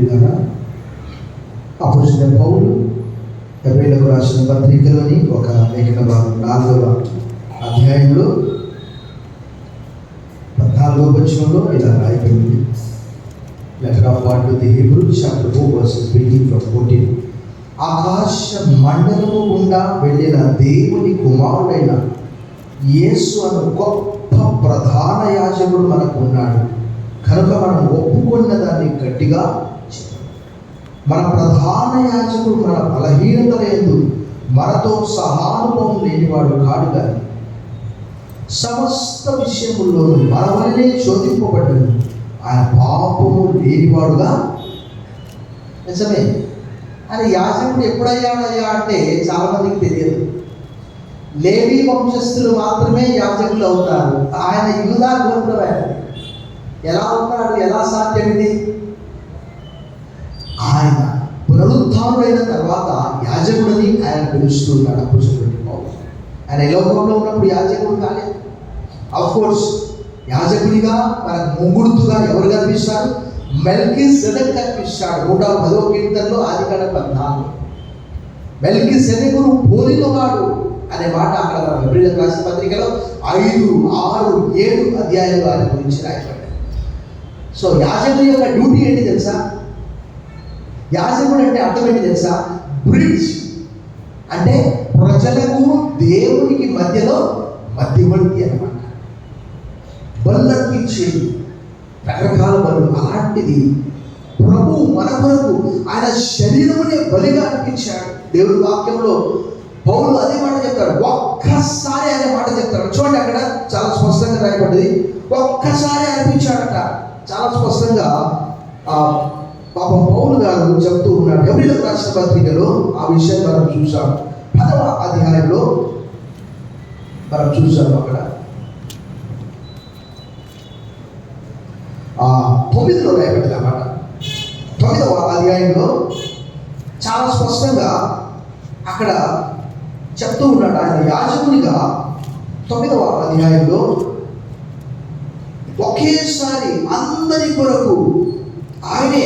ప్రియులారా, అపోస్తలుడైన పౌలు హెబ్రీయులకు రాసిన పత్రికలోని ఒక లేఖన భాగం 4వ అధ్యాయంలో 14వ వచనంలో ఇలా రాయబడింది. Letter of part to the Hebrews chapter 4 versus 20-14. ఆకాశ మండలము గుండా వెళ్ళిన దేవుని కుమారుడైన యేసు అను గొప్ప ప్రధాన యాజకుడు మనకు ఉన్నాడు కనుక మనం ఒప్పుకున్న దాన్ని గట్టిగా మన ప్రధాన యాజకుడు మన బలహీనత లేదు, మనతో సహానుభవం లేనివాడు కాడు, కానీ సమస్త విషయముల్లోనూ మన వల్లనే శోధింపబడ్డాడు, ఆయన పాపము లేనివాడుగా. నిజమే, ఆయన యాజకుడు ఎప్పుడయ్యాడయ్యా అంటే చాలామందికి తెలియదు. లేవీ వంశస్థులు మాత్రమే యాజకులు అవుతారు. ఆయన యూదా గోత్రమైన ఎలా అవుతాడు? ఎలా సాధ్యం ఇది? ఆయన పునరుత్థానుడైన తర్వాత యాజకుడని ఆయన పిలుస్తున్నాడు అపోస్తలుడైన పౌలు. ఆయన ఈ లోకంలో ఉన్నప్పుడు యాజకుడు కాలేదు. అఫ్కోర్స్ యాజకుడిగా మనకు ముంగుర్తుగా ఎవరు కనిపిస్తారు? మెల్కీసెదెకు కనిపిస్తాడు. 110వ కీర్తనలో ఆదికాండం 14 మెల్కీసెదెకును పోలినవాడు అనే మాట అక్కడ హెబ్రీయులకు రాసిన పత్రికలో 5, 6, 7 అధ్యాయాలు ఆయన గురించి రాయబడ్డాయి. సో యాజకుడి యొక్క డ్యూటీ ఏంటి తెలుసా? యాజకుడు అంటే అర్థం ఏంటి తెలుసా? బ్రిడ్జ్ అంటే ప్రజలకు దేవునికి మధ్యలో మధ్యవర్తి అన్నమాట. బల్లర్పించేది, రకరకాల బలు. అలాంటిది ప్రభు మన కొరకు ఆయన శరీరమునే బలిగా అర్పించాడు. దేవుడి వాక్యంలో పౌలు అదే మాట చెప్తాడు. ఒక్కసారి అనే మాట చెప్తాడు. చూడండి, అక్కడ చాలా స్పష్టంగా రాయబడ్డది. ఒక్కసారి అర్పించాడట. చాలా స్పష్టంగా పాపం పౌలు గారు చెప్తూ ఉన్నాడు. హెబ్రీయులకు రాసిన పత్రికలో ఆ విషయం మనం చూసాం. 10వ అధ్యాయంలో మనం చూసాం. అక్కడ 9లో రాయబడింది అన్నమాట. 9వ అధ్యాయంలో చాలా స్పష్టంగా అక్కడ చెప్తూ ఉన్నాడు. ఆయన యాజకునిగా 9వ అధ్యాయంలో ఒకేసారి అందరి కొరకు ఆయనే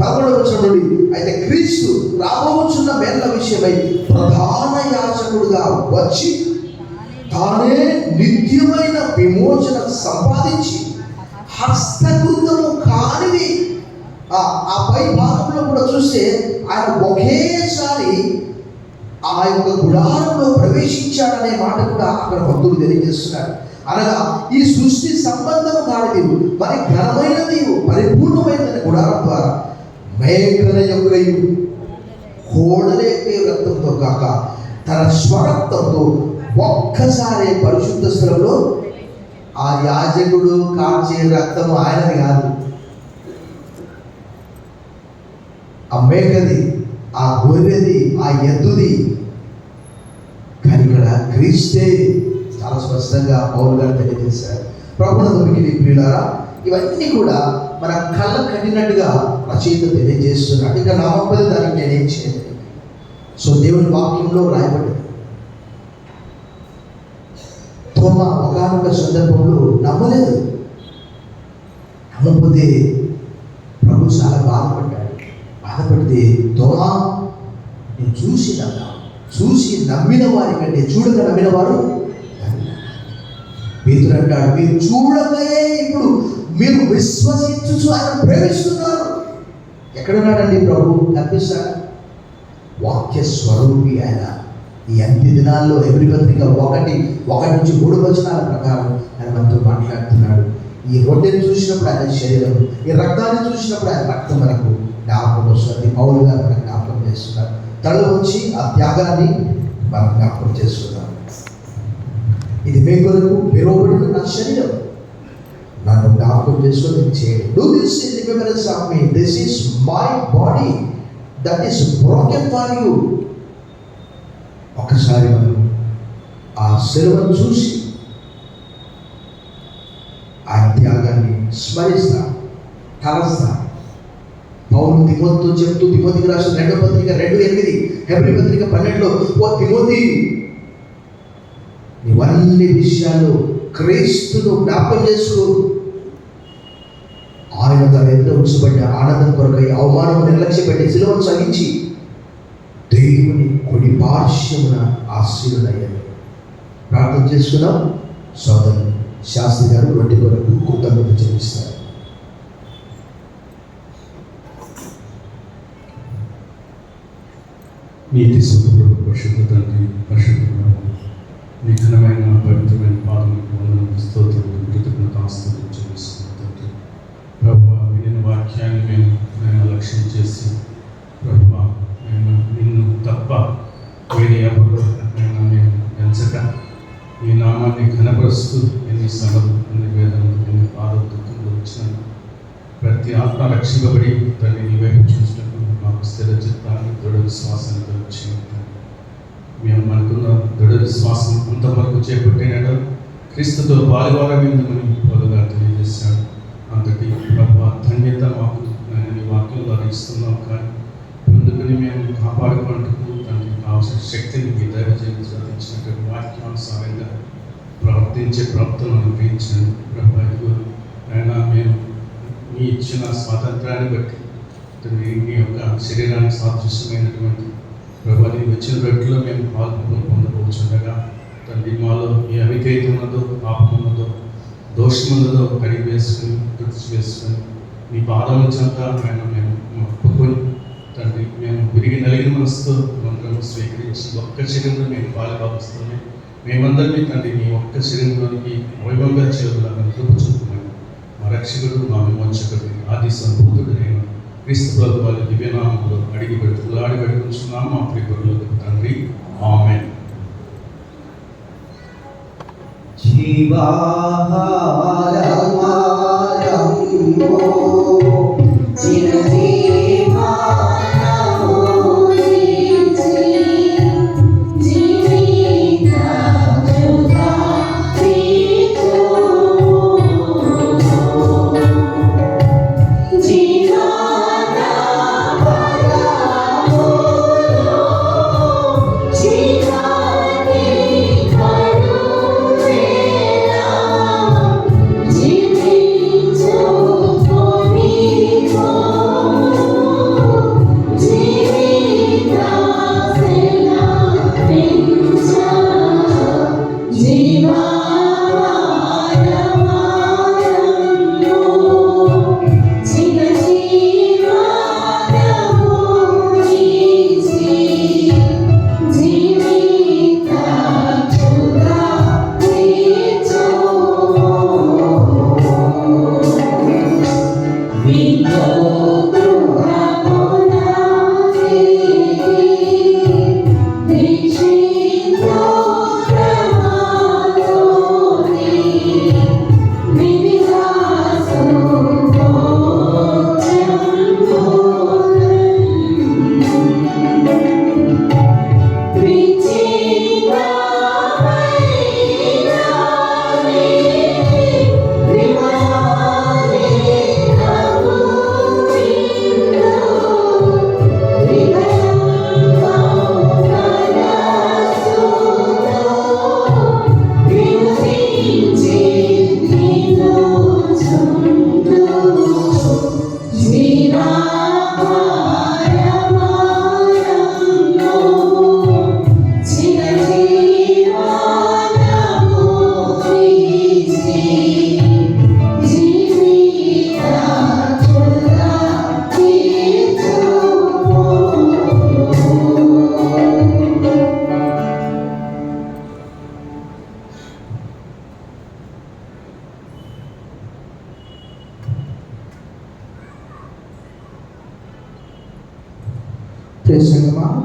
11వ వచనం నుండి అయితే క్రీస్తు రాబోచున్న మేళ్ల విషయమై ప్రధాన యాజకుడుగా వచ్చి తానే నిత్యమైన విమోచన సంపాదించి హస్తకృతము కానిది ఆ పై భాగంలో కూడా చూస్తే ఆయన ఒకేసారి ఆ యొక్క గుడారంలో ప్రవేశించాడనే మాట కూడా అక్కడ భక్తులు తెలియజేస్తున్నారు. అనగా ఈ సృష్టి సంబంధం కానిది మరి ఘనమైనది పరిపూర్ణమైనది గుడారం ద్వారా మేకల యొక్క కోడల యొక్క రక్తంతో కాక తన స్వరక్తంతో ఒక్కసారి పరిశుద్ధ స్థలంలో ఆ యాజకుడు కాచే రక్తము ఆయనది కాదు, ఆ మేకది, ఆ గొర్రెది, ఆ ఎద్దుది. కానీ ఇక్కడ క్రీస్తే చాలా స్పష్టంగా పౌలు గారు తెలియజేశారు. ప్రభువునందు ప్రియులారా, ఇవన్నీ కూడా మన కళ్ళ కట్టినట్టుగా రచయిత తెలియజేస్తున్నాడు. ఇక నామపది దానికి నేనేం చేయలేదు. సో దేవుని వాక్యంలో రాయబడింది. తోమా ఒకానొక సందర్భంలో నమ్మలేదు. నమ్మకపోతే ప్రభు చాలా బాధపడితే తోమా నేను చూసి నమ్మిన వారి కంటే చూడక నమ్మిన వారు. పేతురు అంటాడు, మీరు చూడకయే ఇప్పుడు మీరు విశ్వసించు ఆయన ప్రేమిస్తున్నారు. ఎక్కడున్నాడండి ప్రభు? కనిపిస్తాడు. వాక్య స్వరూపి ఆయన. ఈ అంత్య దినాల్లో హెబ్రీ పత్రిక 1-3 వచనాల ప్రకారం ఆయన మనతో మాట్లాడుతున్నాడు. ఈ రొట్టెని చూసినప్పుడు ఆయన శరీరం, ఈ రక్తాన్ని చూసినప్పుడు ఆయన రక్తం మనకు జ్ఞాపకం వస్తుంది. పౌలు గారు మనకు జ్ఞాపకం చేస్తున్నారు. తల వచ్చి ఆ త్యాగాన్ని మనం జ్ఞాపకం చేస్తున్నాం. ఇది మీ కొరకు పిలువబడిన నా శరీరం, నన్ను జ్ఞాపకం చేసుకొని చేయండి. Do this in remembrance of me. This is my body that is broken for you. ఒకసారి మనం ఆ శిలువను చూసి ఆ త్యాగాన్ని స్మరిస్తాం, తలస్తాం. పౌలు తిమోతితో చెప్తూ, తిమోతికి రాసిన 2వ పత్రిక 2:8, హెబ్రీ పత్రిక 12లో, ఓ తిమోతి, నీవన్నీ విషయాలు క్రీస్తును జ్ఞాపకం చేసుకో, ఆయన తన ఎదుట ఉంచబడ్డ ఆనందం కొరకై అవమానం నిర్లక్ష్య పెట్టి సిలువను సహించి దేవుని కుడి పార్శ్వమున ఆశీనులయ్యారు. ప్రార్థన చేసుకున్నాం. సోదరు శాస్త్రి గారు రొట్టె కొరకు కృతజ్ఞత చెల్లిస్తారు. నీతి స్వరూప పరిశుద్ధ తండ్రి, పరిశుద్ధ నీ ఘనమైన పవిత్రమైన పాదములకు వందనములు, స్తోత్రములు, కృతజ్ఞతాస్తుతులు చెల్లిస్తున్నాం తండ్రి. ప్రభువా, వినిన వాక్యాన్ని మేము లక్ష్యం చేసి ప్రభువా, మేము నిన్ను తప్ప వేరే ఎవరు మేము ఎంచక ఈ నామాన్ని ఘనపరుస్తూ ఎన్ని సభలు, ఎన్ని వేదనలు, ఎన్ని పాదోత్తులు వచ్చిన ప్రతి ఆత్మ రక్షింపబడి తల్లి నీ వైపు చూసినట్టు మాకు స్థిర చిత్తాన్ని, దృఢ విశ్వాసాన్ని కలిగించిన మేము అనుకున్న దృఢ విశ్వాసం అంతవరకు చేపట్టినట్టు క్రీస్తుతో పాలువారమేందుమని పలుగా తెలియజేశాడు. అంతటి ప్రభావ ధన్యత మాకు నీ వాక్యం ద్వారా ఇస్తున్నాం. కానీ అందుకని మేము కాపాడుకుంటూ దానికి కావాల్సిన శక్తిని మీ దైవజీవితం సాధించినటువంటి వాక్యానుసారంగా ప్రవర్తించే ప్రవర్తనను అనుగ్రహించండి. ప్రభావ అయినా మేము మీ ఇచ్చిన స్వాతంత్రాన్ని బట్టి మీ యొక్క శరీరానికి సాదృశ్యమైనటువంటి ప్రభావం వచ్చిన రెట్లో మేము పాల్గొని పొందవచ్చుండగా తండ్రి మాలో ఏ అవిధేయత ఉన్నదో, పాపం ఉన్నదో, దోషం ఉన్నదో కడిగి వేసుకుని తుడిచి వేసుకొని మీ పాదముల చెంత మేము ఒప్పుకొని తండ్రి మేము విరిగి నలిగిన మనసుతో మంత్రం స్వీకరించి ఒక్క శరీరంలో మేము పాలుభావిస్తున్నాం. మేమందరినీ తండ్రి మీ ఒక్క శరీరంలోనికి వైభవంగా చేరులాగా కృప చూపుమని మా రక్షకుడు, మా విమోచకుడు, ఆది సంభూతుడు నేను క్రీస్తు ప్రభు వారి దివ్యనామంలో అడిగి పెడుతున్నాడు పెడుతున్నాము మా ప్రియులు తండ్రి. ఆమేన్.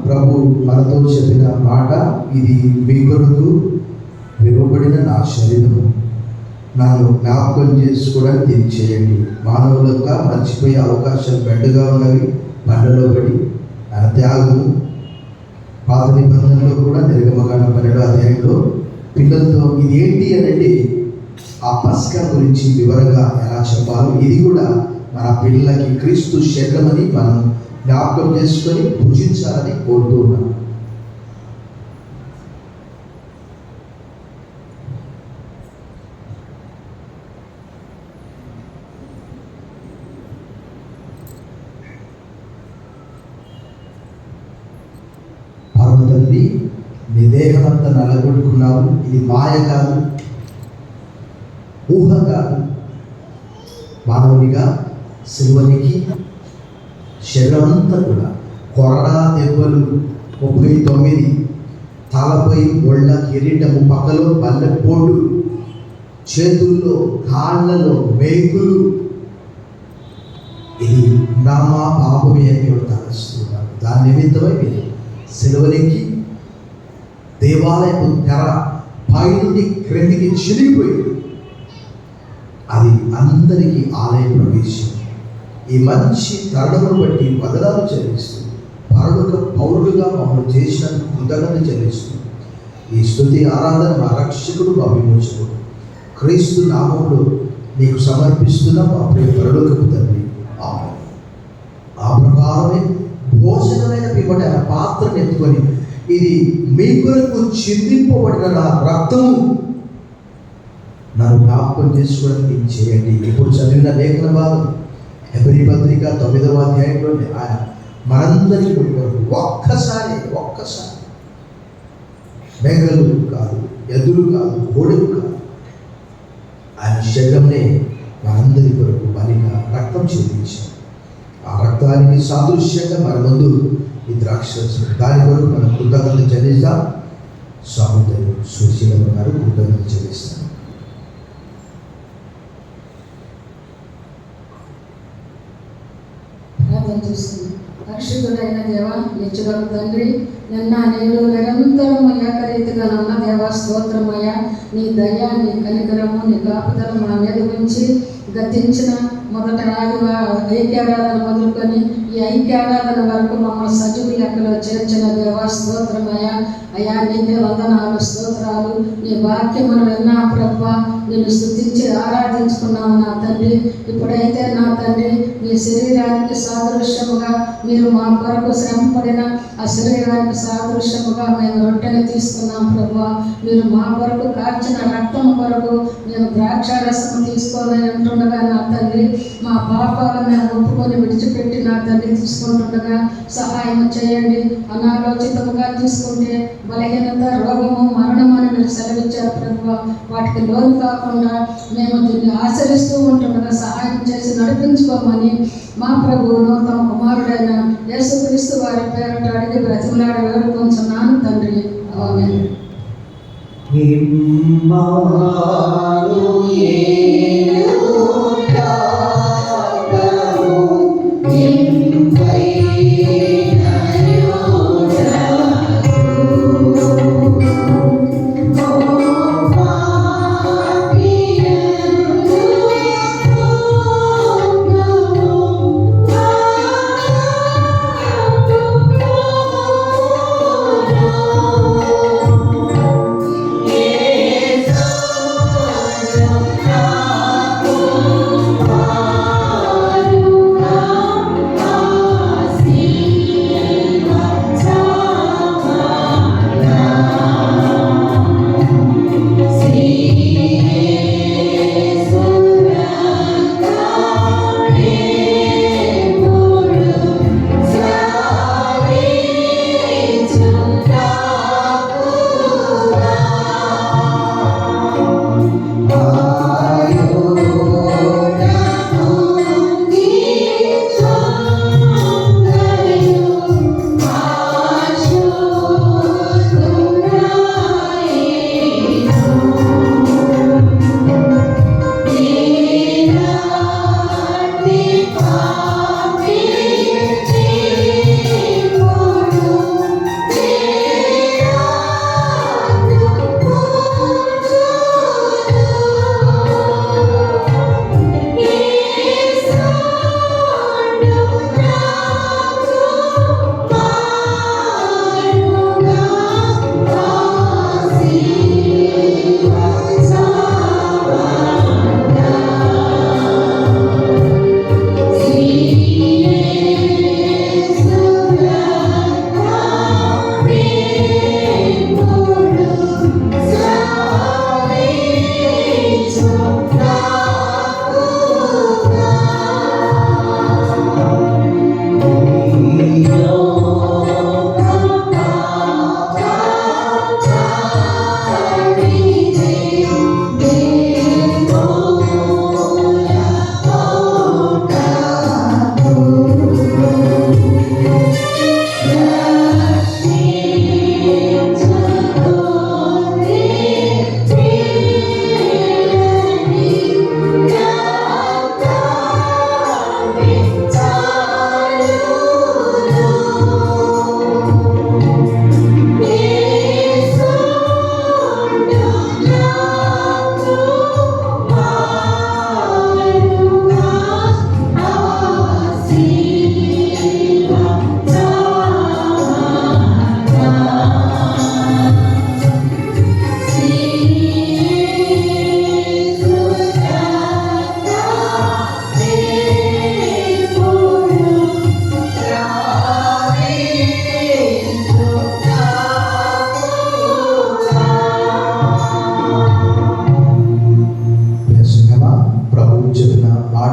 ప్రభు మనతో చెప్పిన మాట ఇది, మీ కొరకు విలువబడిన నా శరీరము, నన్ను జ్ఞాపకం చేసుకోవడానికి దీన్ని చేయండి. మానవులుగా మర్చిపోయే అవకాశాలు మెండుగా ఉన్నవి. పంటలో పడి మన త్యాగము పాత నిబంధనలో కూడా నిర్గమకాండం 12వ అధ్యాయంలో పిల్లలతో ఇది ఏంటి అనేది ఆ పస్కా గురించి వివరంగా ఎలా చెప్పాలో ఇది కూడా మన పిల్లలకి క్రీస్తు శరీరమని మనం జ్ఞాపకం చేసుకొని పూజించాలని కోరుతూ ఉన్నాం. నలగొట్టుకున్నావు. ఇది మాయ కాదు, ఊహ కాదు. మానవునిగా సిలువనికి శరీరం అంతా కూడా కొరడా దెబ్బలు 39, తలపై ఒళ్ళ కిరీటము, పక్కలో బల్లెపోటు, చేతుల్లో కాళ్ళలో మేకులు. ఇది నా పాపమే అని దేవుడు తలస్తున్నాడు. దాని నిమిత్తమై మీరు సిలువనికి దేవాలయపు తెర పైనుండి క్రిందికి చిరిగిపోయింది. అది అందరికీ ఆలయ ప్రవేశం. ఈ మంచి తరుణమును బట్టి వదనాలు చెల్లిస్తూ పౌరుడుగా మమ్మల్ని చేసినందుకు కృతజ్ఞతలు చెల్లిస్తూ ఈ స్తుతి ఆరాధన మా రక్షకుడు, మా విమోచకుడు క్రీస్తు నామంలో నీకు సమర్పిస్తున్న మా ప్రియ పరలోకపు తండ్రి, ఆమేన్. ఆ ప్రకారమే భోజనమైన పిమ్మట ఆ పాత్రను ఎత్తుకొని, ఇది మీ కొరకు చిందింపబడిన నా రక్తము, నన్ను జ్ఞాపకం చేసుకోవడానికి చేయండి. ఇప్పుడు చదివిన లేఖన భాగం హెబ్రీ పత్రిక 9వ అధ్యాయంలోనే ఆయన మనందరికీ ఒక్కసారి మేఘలు కాదు, ఎదురు కాదు, కోడెలు కాదు, ఆయన శరీరంనే మనందరి కొరకు బలిగా రక్తం చెల్లించారు. ఆ రక్తానికి సాదృశ్యంగా మన ముందు ఈ ద్రాక్షరసం, దాని కొరకు మనం కృతజ్ఞతలు చెల్లిస్తాం. సహోదరు సుశీల గారు కృతజ్ఞతలు చెల్లిస్తాం. పరిశుద్ధుడైన దేవ, నిత్యుడగు తండ్రి, నిన్న నేడు నిరంతరము ఏకరీతిగా నన్న దేవ స్తోత్రమయ్య. నీ దయ, నీ కనికరము, నీ కాపుదల మా మీద ఉంచి గతించిన మొదట ఐక్యారాధన మొదలుకొని ఈ ఐక్యారాధన వరకు మమ్మల్ని సజీవ లెక్కలో చేర్చిన దేవ స్తోత్రమయ్య. అయ్యా నీకే వందనాలు, స్తోత్రాలు. నీ వాక్యమును విన్నా ప్రభువా, నిన్ను స్తుతించి ఆరాధించుకున్నాము నా తండ్రి. ఇప్పుడైతే నా తండ్రి, మీ శరీరానికి సాదృశ్యముగా మీరు మా కొరకు శ్రమపడిన ఆ శరీరానికి సాదృశ్యముగా మేము రొట్టెని తీసుకున్నాం ప్రభువా. మీరు మా కొరకు కార్చిన రక్తం కొరకు మేము ద్రాక్షారసం తీసుకోవాలని అంటుండగా నా తండ్రి, మా పాపాలను మేము ఒప్పుకొని విడిచిపెట్టి నా తండ్రి తీసుకుంటుండగా సహాయం చేయండి. అనాలోచితముగా తీసుకుంటే బలహీనత, రోగము, మరణం అని మీరు సెలవిచ్చారు ప్రభువా. వాటికి లోను కాకుండా మేము దీన్ని ఆచరిస్తూ ఉంటుండగా సహాయం చేసి నడిపించుకోమని మా ప్రభువును తమ కుమారుడైన యేసుక్రీస్తు వారి పేరట అడిగి బ్రతిమలాడి వేడుకొంచున్నాను తండ్రి, ఆమేన్. Yeah.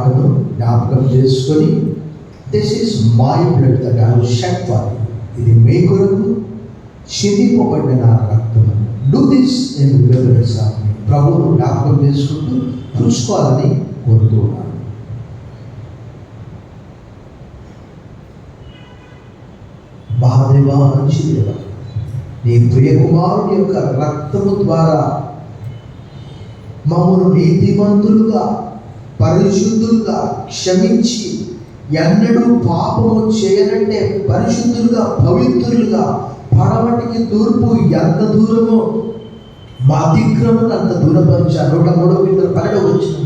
మాటను జ్ఞాపకం చేసుకొని, this is my blood that I will shed for you, ఇది మీ కొరకు చిందింపబడిన నా రక్తము, do this in remembrance of me. ప్రభువును జ్ఞాపకం చేసుకుంటూ చూసుకోవాలని కోరుతూ ఉన్నాను. మహాదేవా, మంచి దేవ, నీ ప్రియ కుమారుని యొక్క రక్తము ద్వారా మమ్మల్ని నీతిమంతులుగా, పరిశుద్ధులుగా క్షమించి, ఎన్నడూ పాపము చేయనంటే పరిశుద్ధులుగా, పవిత్రులుగా, పడమటికి తూర్పు ఎంత దూరమో మా అతిక్రమం అంత దూరపరిచారు. 103:12 వచ్చిన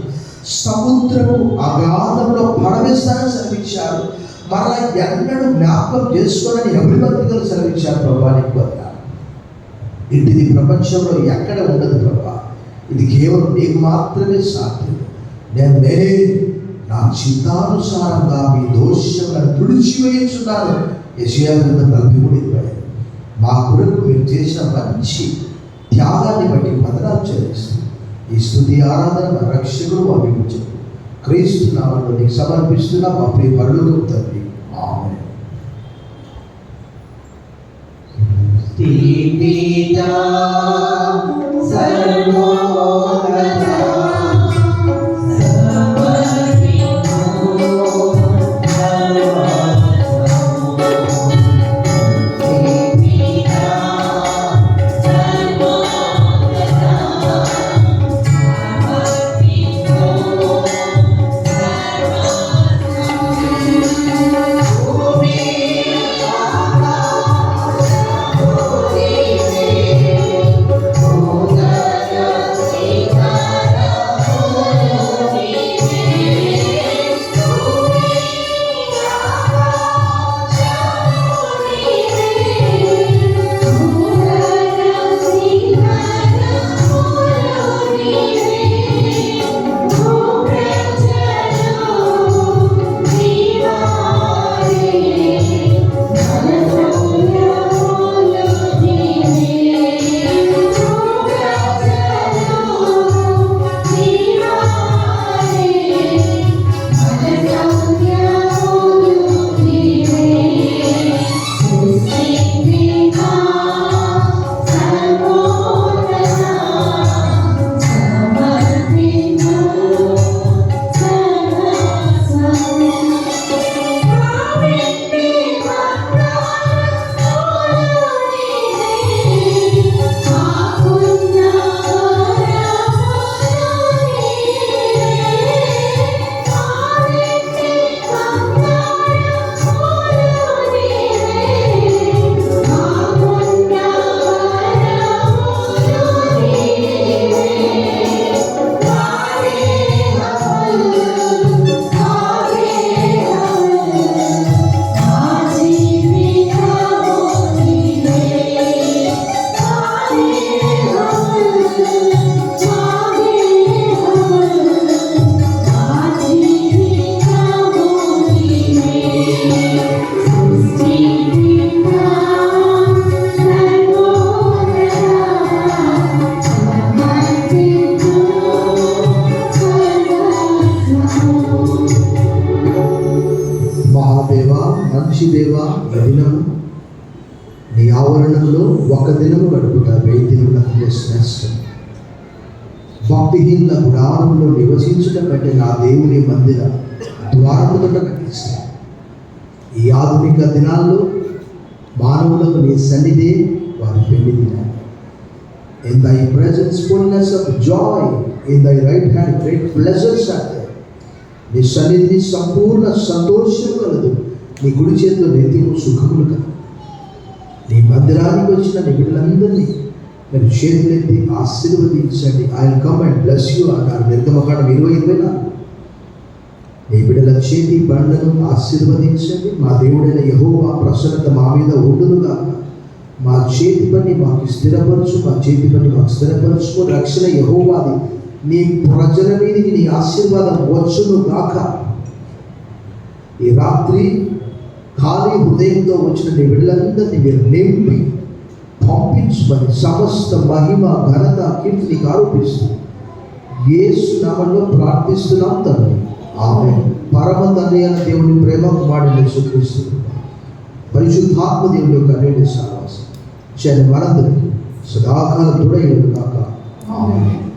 సముద్రము అగాధంలో పడవేస్తానని సెలవిచ్చారు. మరలా ఎన్నడూ జ్ఞాపకం చేసుకోవాలని ఎవరి పత్రికలు సెలవిచ్చారు. ప్రభానికి వద్ద ఇంటిది ప్రపంచంలో ఎక్కడ ఉండదు ప్రభా, ఇది కేవలం నీకు మాత్రమే సాధ్యం. నేనే నా చిత్తానుసారంగా మీ దోషములను తుడిచివేయుచున్నాను. యెషయా 43:20. మా కొరకు మీరు చేసిన మంచి త్యాగాన్ని బట్టి వందనాలు చెల్లిస్తూ ఈ స్తుతి ఆరాధన రక్షకుడు అభివృద్ధి క్రీస్తు నామములో నీకు సమర్పిస్తున్నా మా ప్రియ పరలోకపు తండ్రి. ఆమేన్. మంచి దేవా, దినము నీ ఆవరణంలో ఒక దినము గడుపుట 1000 దినములకు శ్రేష్టం. భక్తిహీనుల గుడారంలో నివసించుట కంటే నా దేవుని మందిర ద్వారముదట కట్టిస్తాను. ఈ ఆధునిక దినాల్లో మానవులకు నీ సన్నిధి వారి పెళ్లి దినాలు. In thy presence fullness of joy, in thy right hand great pleasures are there. నీ సన్నిధి సంపూర్ణ సంతోషం కలదు, నీ కుడి చేతిలో నిత్యము సుఖములు కలదు. నీ మందిరానికి వచ్చిన నీ బిడ్డలందరినీ మీరు చేతులెత్తి ఆశీర్వదించండి. I will come and bless you అన్నారు నిర్గమకాండం 20:24. నీ బిడ్డల చేతి బండను ఆశీర్వదించండి. మా దేవుడైన యెహోవా ప్రసన్నత మా మీద ఉండునుగా. మా చేతి పని మాకు స్థిరపరచు, మా చేతి పని మాకు స్థిరపరచు. రక్షణ యెహోవాది, నీ ప్రజల మీదకి నీ ఆశీర్వాదం వచ్చును గాక. ఈ రాత్రి ఖాళీ హృదయంతో వచ్చిన నీ బిడ్డలందరినీ మీరు నింపి పంపించమని సమస్త మహిమ ఘనత కీర్తి నీకు ఆరోపిస్తూ యేసు నామములో ప్రార్థిస్తున్నాం తండ్రి. ఆమె పరమ తండ్రి అయిన దేవుని ప్రేమ కుమారుని యేసుక్రీస్తు పరిశుద్ధాత్మ దేవుని యొక్క అన్నిటి సహవాసం మనందరికీ సదాకాలం తోడై ఉండుగాక. ఆమేన్.